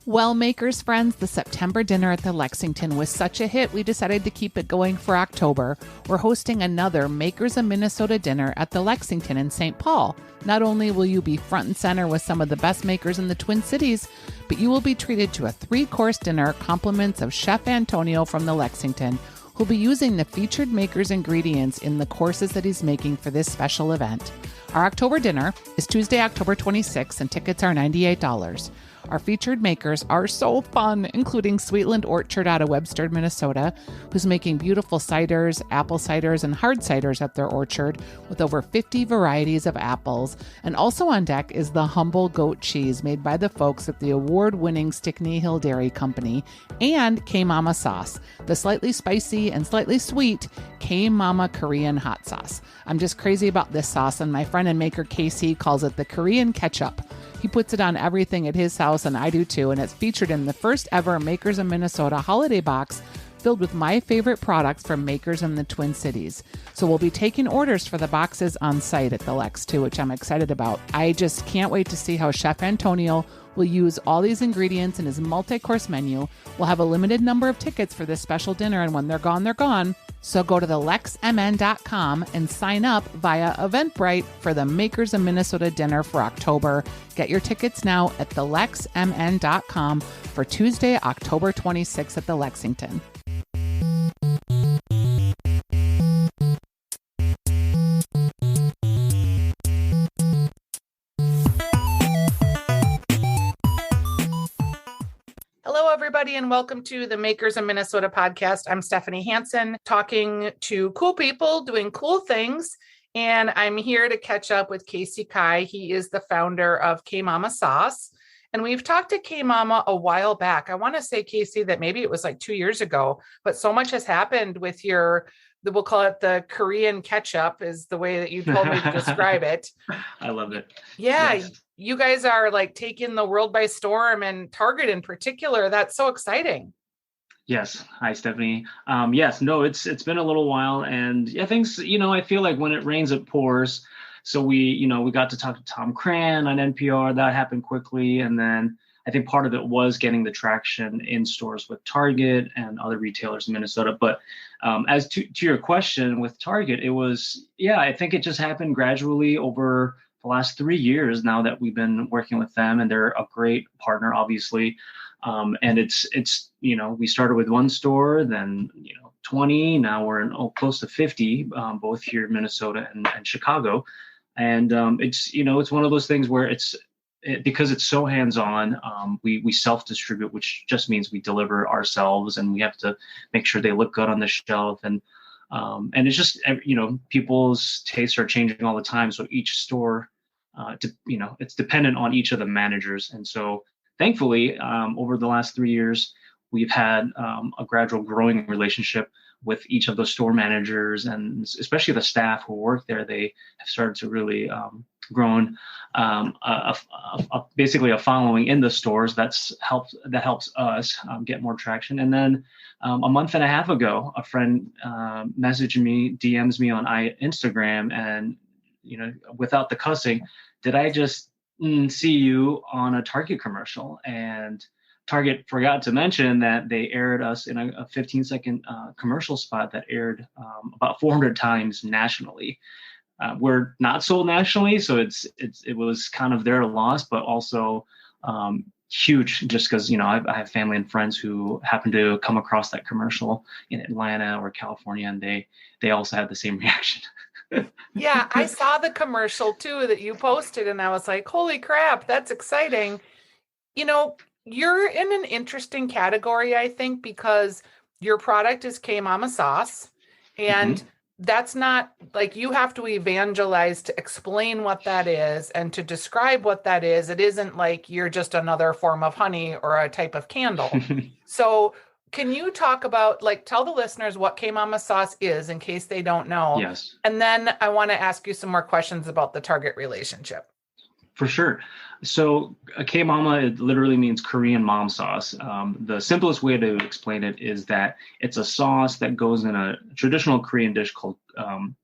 Well, Makers friends, the September dinner at the Lexington was such a hit, we decided to keep it going for October. We're hosting another Makers of Minnesota dinner at the Lexington in St. Paul. Not only will you be front and center with some of the best makers in the Twin Cities, but you will be treated to a 3-course dinner, compliments of Chef Antonio from the Lexington, who'll be using the featured makers' ingredients in the courses that he's making for this special event. Our October dinner is Tuesday, October 26th, and tickets are $98. Our featured makers are so fun, including Sweetland Orchard out of Webster, Minnesota, who's making beautiful ciders, apple ciders, and hard ciders at their orchard with over 50 varieties of apples. And also on deck is the humble goat cheese made by the folks at the award-winning Stickney Hill Dairy Company, and K-Mama sauce, the slightly spicy and slightly sweet K-Mama Korean hot sauce. I'm just crazy about this sauce, and my friend and maker Casey calls it the Korean ketchup. He puts it on everything at his house, and I do too, and it's featured in the first ever Makers of Minnesota holiday box filled with my favorite products from makers in the Twin Cities. So we'll be taking orders for the boxes on site at the Lex too, which I'm excited about. I just can't wait to see how Chef Antonio will use all these ingredients in his multi-course menu. We'll have a limited number of tickets for this special dinner, and when they're gone, they're gone. So go to thelexmn.com and sign up via Eventbrite for the Makers of Minnesota dinner for October. Get your tickets now at thelexmn.com for Tuesday, October 26th at the Lexington. Hello, everybody, and welcome to the Makers of Minnesota podcast. I'm Stephanie Hansen, talking to cool people doing cool things, and I'm here to catch up with Casey Kai. He is the founder of K-Mama Sauce, and we've talked to K-Mama a while back. I want to say, Casey, that maybe it was like 2 years ago, but so much has happened with we'll call it the Korean ketchup is the way that you told me to describe it. I love it. Yeah. Yes. You guys are like taking the world by storm, and Target in particular. That's so exciting. Yes. Hi, Stephanie. Yes, no, it's been a little while, and yeah, things, I feel like when it rains, it pours. So we got to talk to Tom Cran on NPR. That happened quickly. And then I think part of it was getting the traction in stores with Target and other retailers in Minnesota. But as to your question with Target, it was, I think it just happened gradually over the last 3 years now that we've been working with them, and they're a great partner, obviously. And it's we started with one store, then 20, now we're in close to 50, both here in Minnesota and Chicago. And it's one of those things where because it's so hands-on, we self-distribute, which just means we deliver ourselves, and we have to make sure they look good on the shelf. And it's just, people's tastes are changing all the time. So each store, it's dependent on each of the managers. And so thankfully, over the last 3 years, we've had a gradual growing relationship with each of the store managers, and especially the staff who work there. They have started to really grown basically a following in the stores that helps us get more traction. And then a month and a half ago, a friend DMs me on Instagram, and without the cussing, did I just see you on a Target commercial? And Target forgot to mention that they aired us in a 15-second commercial spot that aired about 400 times nationally. We're not sold nationally, so it was kind of their loss, but also huge just because I have family and friends who happen to come across that commercial in Atlanta or California, and they also had the same reaction. Yeah, I saw the commercial too that you posted, and I was like, holy crap, that's exciting. You're in an interesting category, I think, because your product is K-Mama sauce, and that's not like you have to evangelize to explain what that is and to describe what that is. It isn't like you're just another form of honey or a type of candle. So can you talk about, tell the listeners what K-Mama sauce is in case they don't know? Yes. And then I want to ask you some more questions about the Target relationship. For sure. So K-Mama, it literally means Korean mom sauce. The simplest way to explain it is that it's a sauce that goes in a traditional Korean dish called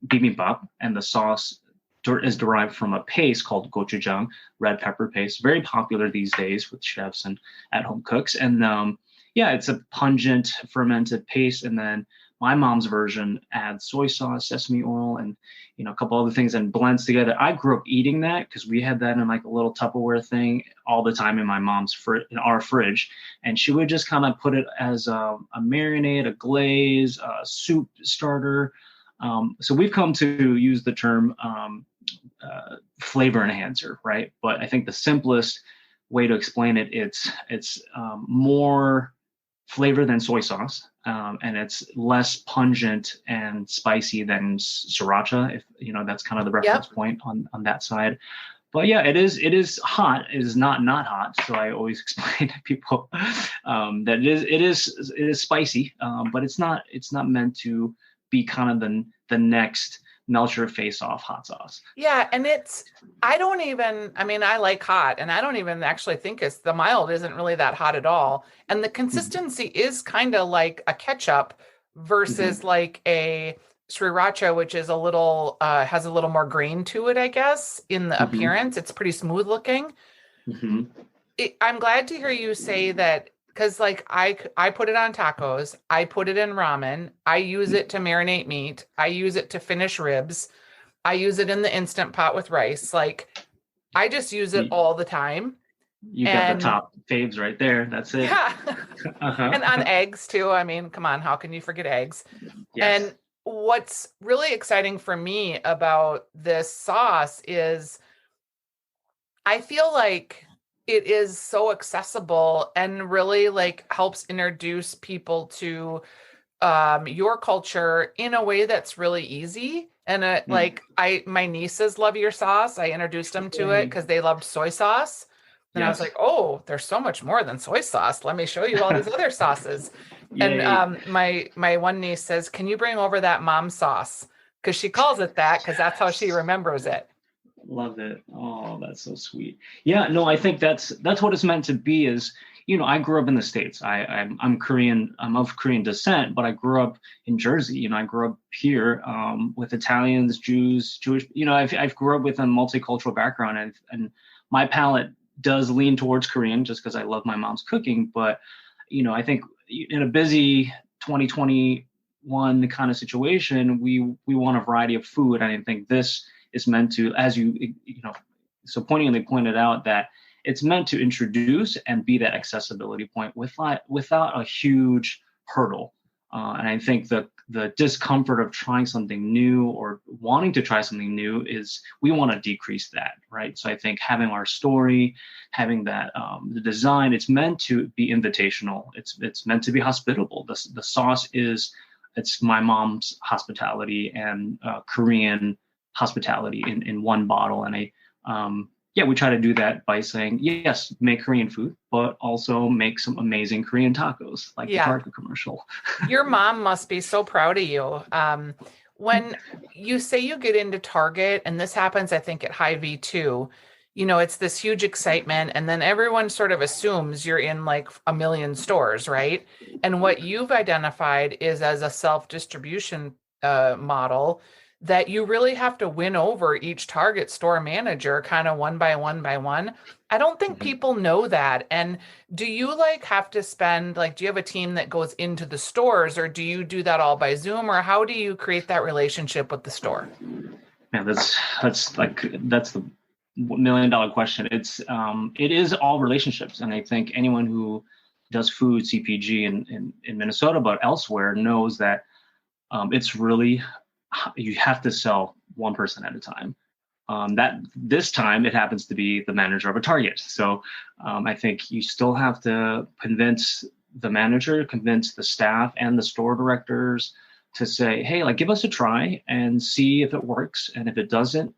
bibimbap, and the sauce is derived from a paste called gochujang, red pepper paste, very popular these days with chefs and at-home cooks. And yeah, it's a pungent fermented paste. And then my mom's version adds soy sauce, sesame oil, and a couple other things and blends together. I grew up eating that because we had that in like a little Tupperware thing all the time in my mom's in our fridge, and she would just kind of put it as a marinade, a glaze, a soup starter. So we've come to use the term flavor enhancer, right? But I think the simplest way to explain it, it's more flavor than soy sauce, and it's less pungent and spicy than sriracha, if that's kind of the reference point on that side. But yeah, it is hot. It is not hot. So I always explain to people that it is spicy, but it's not meant to be kind of the next melt your face off hot sauce. Yeah. And I like hot, and I don't even actually think the mild isn't really that hot at all. And the consistency is kind of like a ketchup versus like a sriracha, which is has a little more grain to it, I guess, in the appearance. It's pretty smooth looking. I'm glad to hear you say that, because like I put it on tacos, I put it in ramen, I use it to marinate meat, I use it to finish ribs, I use it in the Instant Pot with rice. Like, I just use it all the time. You got the top faves right there. That's it. Yeah. And on eggs too. I mean, come on, how can you forget eggs? Yes. And what's really exciting for me about this sauce is I feel like it is so accessible and really like helps introduce people to your culture in a way that's really easy. And like my nieces love your sauce. I introduced them to it because they loved soy sauce. And I was like, oh, there's so much more than soy sauce. Let me show you all these other sauces. And my one niece says, can you bring over that mom sauce? Because she calls it that because that's how she remembers it. Love it. Oh, that's so sweet. Yeah, no, I think that's what it's meant to be. Is I grew up in the States. I'm Korean. I'm of Korean descent, but I grew up in Jersey. I grew up here with Italians, Jews, Jewish. I've grew up with a multicultural background, and my palate does lean towards Korean just because I love my mom's cooking. But I think in a busy 2021 kind of situation, we want a variety of food, and I think this is meant to, as so poignantly pointed out, that it's meant to introduce and be that accessibility point without a huge hurdle. And I think the discomfort of trying something new or wanting to try something new is, we want to decrease that, right? So I think having our story, having that the design, it's meant to be invitational. It's meant to be hospitable. The sauce it's my mom's hospitality and Korean hospitality in one bottle. And we try to do that by saying, yes, make Korean food, but also make some amazing Korean tacos, like the Target commercial. Your mom must be so proud of you. When you say you get into Target, and this happens, I think, at Hy-Vee too, it's this huge excitement, and then everyone sort of assumes you're in like a million stores, right? And what you've identified is as a self-distribution model, that you really have to win over each Target store manager kind of one by one by one. I don't think people know that. And do you have to spend, do you have a team that goes into the stores, or do you do that all by Zoom, or how do you create that relationship with the store? Man, that's the $1 million question. It is all relationships. And I think anyone who does food CPG in Minnesota, but elsewhere, knows that it's really, you have to sell one person at a time. That this time it happens to be the manager of a Target. So I think you still have to convince the manager, convince the staff and the store directors to say, hey, give us a try and see if it works. And if it doesn't,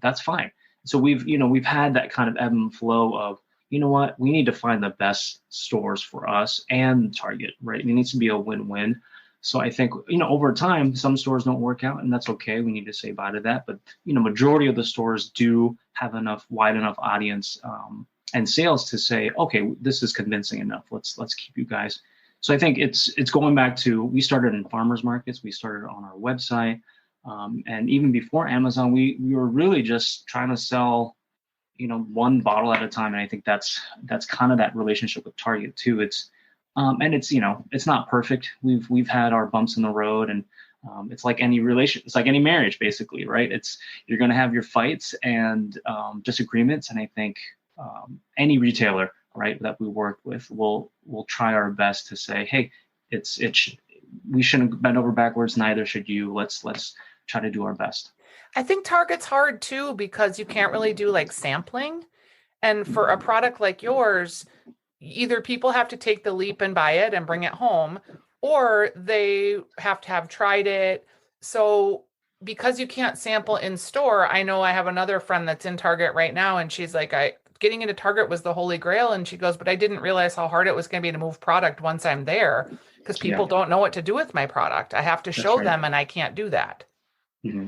that's fine. So we've had that kind of ebb and flow of, what, we need to find the best stores for us and Target, right? It needs to be a win-win. So I think, over time, some stores don't work out, and that's okay. We need to say bye to that. But, majority of the stores do have wide enough audience and sales to say, okay, this is convincing enough. Let's keep you guys. So I think it's going back to, we started in farmers markets. We started on our website. And even before Amazon, we were really just trying to sell, one bottle at a time. And I think that's kind of that relationship with Target too. It's and it's it's not perfect. We've had our bumps in the road, and it's like any it's like any marriage, basically, right? You're going to have your fights and disagreements, and I think any retailer, right, that we work with will try our best to say, hey, we shouldn't bend over backwards, neither should you. Let's try to do our best. I think Target's hard too, because you can't really do like sampling. And for a product like yours, either people have to take the leap and buy it and bring it home, or they have to have tried it. So because you can't sample in store, I know I have another friend that's in Target right now, and she's like, getting into Target was the holy grail. And she goes, but I didn't realize how hard it was going to be to move product once I'm there, because people don't know what to do with my product. I have to show them, and I can't do that. Mm-hmm.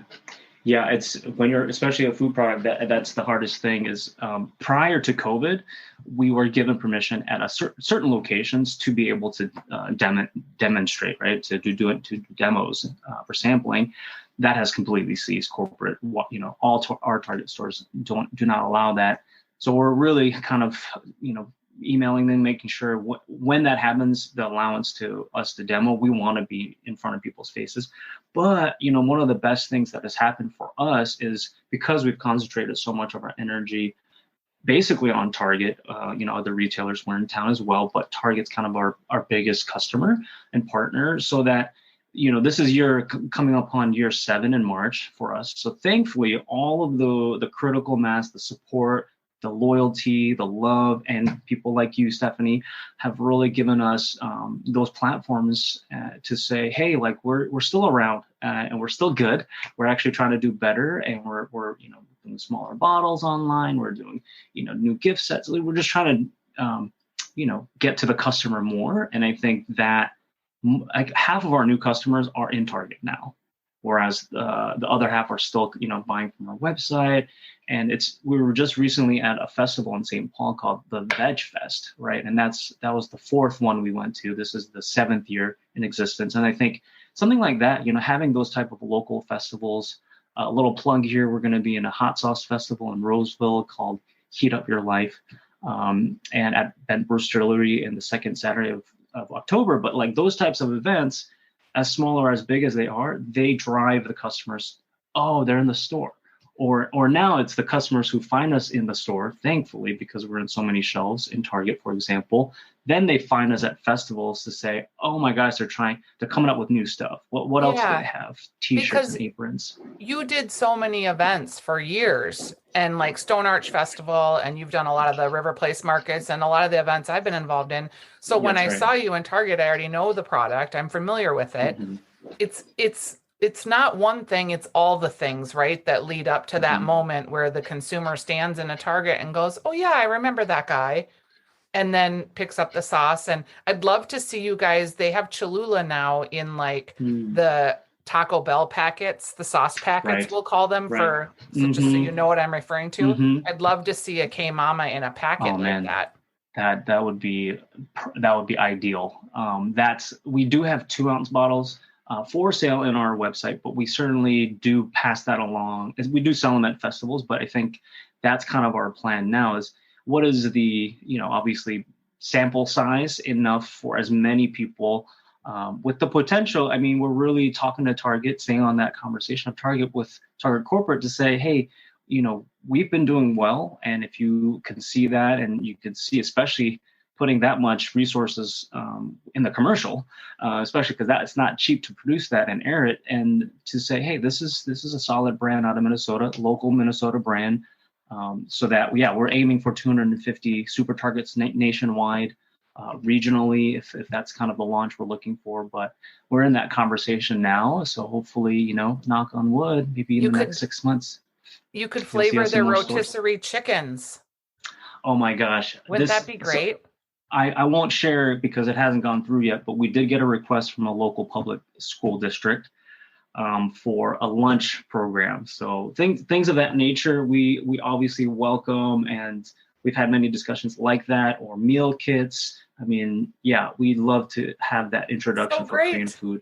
Yeah, it's when you're, especially a food product, that's the hardest thing is prior to COVID, we were given permission at certain locations to be able to demonstrate, right? To do demos for sampling. That has completely ceased. Corporate, our Target stores do not allow that. So we're really kind of, emailing them, making sure when that happens, the allowance to us to demo, we want to be in front of people's faces. But, one of the best things that has happened for us is because we've concentrated so much of our energy basically on Target, other retailers were in town as well, but Target's kind of our biggest customer and partner, so that, this is coming up on year 7 in March for us. So thankfully, all of the critical mass, the support, the loyalty, the love, and people like you, Stephanie, have really given us those platforms to say, hey, like we're still around and we're still good. We're actually trying to do better, and we're doing smaller bottles online. We're doing new gift sets. We're just trying to get to the customer more. And I think that like half of our new customers are in Target now, whereas the other half are still buying from our website. And we were just recently at a festival in St. Paul called the Veg Fest, right? And that was the 4th one we went to. This is the 7th year in existence. And I think something like that, having those type of local festivals, a little plug here, we're going to be in a hot sauce festival in Roseville called Heat Up Your Life, and at Bent Distillery in the 2nd Saturday of October. But like those types of events, as small or as big as they are, they drive the customers. Oh, they're in the store. Or now it's the customers who find us in the store, thankfully, because we're in so many shelves in Target, for example. Then they find us at festivals to say, oh my gosh, they're coming up with new stuff. What else do they have? T-shirts and aprons. You did so many events for years, and like Stone Arch Festival, and you've done a lot of the River Place markets and a lot of the events I've been involved in. So when I saw you in Target, I already know the product. I'm familiar with it. Mm-hmm. It's not one thing, it's all the things, right, that lead up to that moment where the consumer stands in a Target and goes, oh yeah, I remember that guy, and then picks up the sauce. And I'd love to see you guys, they have Cholula now in like the Taco Bell packets, the sauce packets, we'll call them, for just so you know what I'm referring to. I'd love to see a K Mama in a packet like that. That would be ideal. We do have 2-ounce bottles for sale in our website, but we certainly do pass that along. We do sell them at festivals, but I think that's kind of our plan now is what is the, obviously sample size enough for as many people with the potential. I mean, we're really talking to Target, staying on that conversation of Target with Target Corporate to say, hey, we've been doing well. And if you can see that, and you can see, especially putting that much resources in the commercial, especially because it's not cheap to produce that and air it, and to say, hey, this is a solid brand out of Minnesota, local Minnesota brand, so that we're aiming for 250 super targets nationwide, regionally, if that's kind of the launch we're looking for. But we're in that conversation now, so hopefully, knock on wood, maybe in the next 6 months. You could flavor their rotisserie chickens. Oh my gosh. Wouldn't that be great? I won't share it because it hasn't gone through yet, but we did get a request from a local public school district for a lunch program. So things of that nature, we obviously welcome, and we've had many discussions like that, or meal kits. I mean, we'd love to have that introduction for Korean food.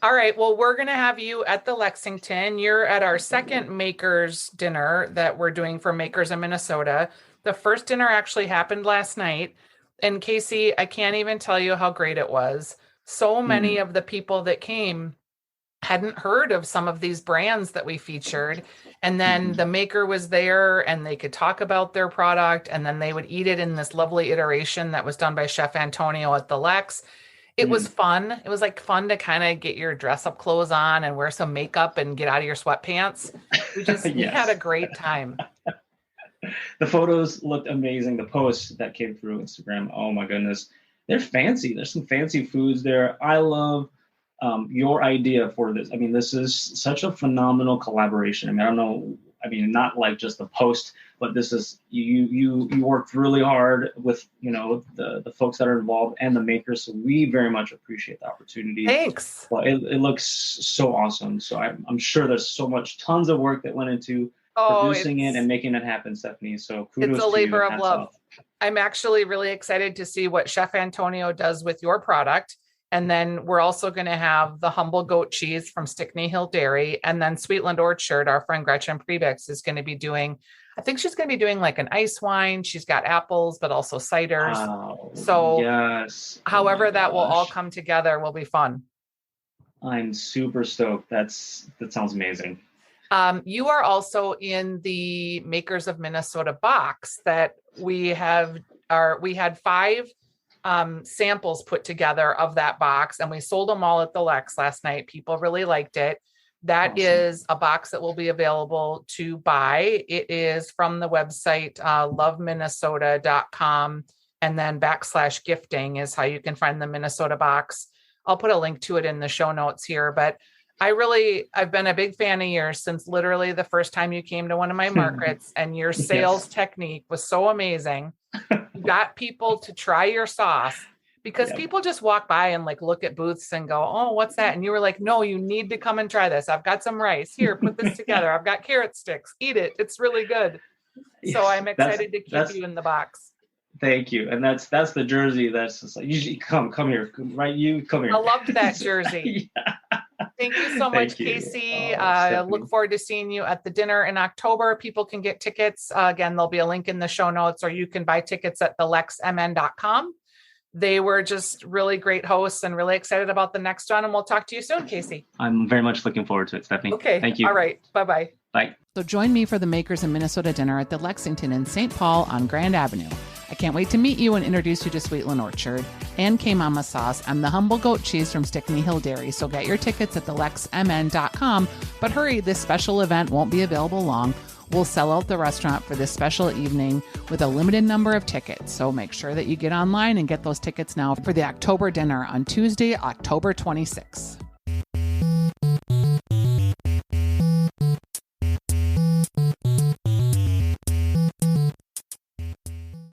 All right. Well, we're going to have you at the Lexington. You're at our second Makers dinner that we're doing for Makers in Minnesota. The first dinner actually happened last night. And Casey, I can't even tell you how great it was. So many of the people that came hadn't heard of some of these brands that we featured. And then the maker was there and they could talk about their product, and then they would eat it in this lovely iteration that was done by Chef Antonio at the Lex. It was fun. It was like fun to kind of get your dress up clothes on and wear some makeup and get out of your sweatpants. We had a great time. The photos looked amazing. The posts that came through Instagram, oh my goodness, they're fancy. There's some fancy foods there. I love your idea for this. I mean, this is such a phenomenal collaboration. I mean, I don't know. I mean, not like just the post, but this is you worked really hard with, you know, the folks that are involved and the makers. So we very much appreciate the opportunity. Thanks. Well, it looks so awesome. So I'm sure there's tons of work that went into producing it and making it happen, Stephanie. So kudos. It's a labor of love. I'm actually really excited to see what Chef Antonio does with your product. And then we're also going to have the humble goat cheese from Stickney Hill Dairy. And then Sweetland Orchard, our friend Gretchen Prebix, is going to be doing, I think she's going to be doing like an ice wine. She's got apples, but also ciders. Wow. So yes. However that will all come together will be fun. I'm super stoked. That sounds amazing. You are also in the Makers of Minnesota box that we had 5 samples put together of that box, and we sold them all at the Lex last night. People really liked it. That awesome. Is a box that will be available to buy. It is from the website loveminnesota.com, and then /gifting is how you can find the Minnesota box. I'll put a link to it in the show notes here, but I've been a big fan of yours since literally the first time you came to one of my markets, and your sales technique was so amazing. You got people to try your sauce because people just walk by and like look at booths and go, oh, what's that? And you were like, no, you need to come and try this. I've got some rice here, put this together. I've got carrot sticks, eat it. It's really good. So I'm excited to keep you in the box. Thank you. And that's the jersey. That's just like, usually come here, right? You come here. I loved that jersey. Thank you so much, Casey. I look forward to seeing you at the dinner in October. People can get tickets. Again, there'll be a link in the show notes, or you can buy tickets at thelexmn.com. They were just really great hosts and really excited about the next one. And we'll talk to you soon, Casey. I'm very much looking forward to it, Stephanie. Okay. Thank you. All right. Bye-bye. Bye. So join me for the Makers in Minnesota dinner at the Lexington in St. Paul on Grand Avenue. I can't wait to meet you and introduce you to Sweetland Orchard and K-Mama Sauce and the humble goat cheese from Stickney Hill Dairy. So get your tickets at thelexmn.com. But hurry, this special event won't be available long. We'll sell out the restaurant for this special evening with a limited number of tickets. So make sure that you get online and get those tickets now for the October dinner on Tuesday, October 26th.